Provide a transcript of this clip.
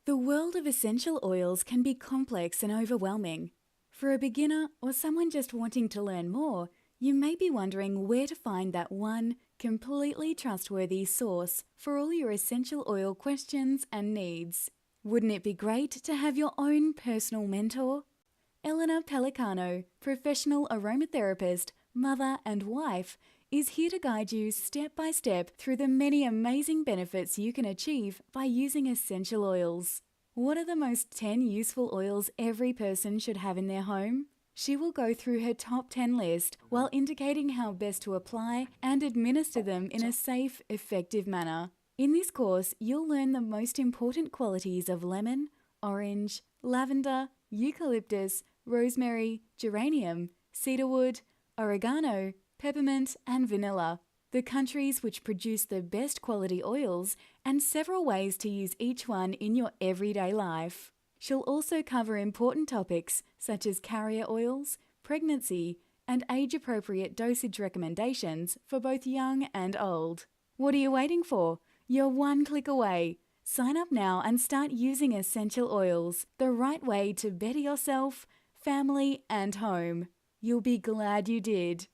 The world of essential oils can be complex and overwhelming. For a beginner or someone just wanting to learn more, you may be wondering where to find that one completely trustworthy source for all your essential oil questions and needs. Wouldn't it be great to have your own personal mentor? Elena Pellicano, professional aromatherapist, mother and wife, is here to guide you step by step through the many amazing benefits you can achieve by using essential oils. What are the most 10 useful oils every person should have in their home? She will go through her top 10 list while indicating how best to apply and administer them in a safe, effective manner. In this course, you'll learn the most important qualities of lemon, orange, lavender, eucalyptus, rosemary, geranium, cedarwood, oregano, peppermint, and vanilla, the countries which produce the best quality oils, and several ways to use each one in your everyday life. She'll also cover important topics such as carrier oils, pregnancy, and age-appropriate dosage recommendations for both young and old. What are you waiting for? You're one click away. Sign up now and start using essential oils, the right way to better yourself, family, and home. You'll be glad you did.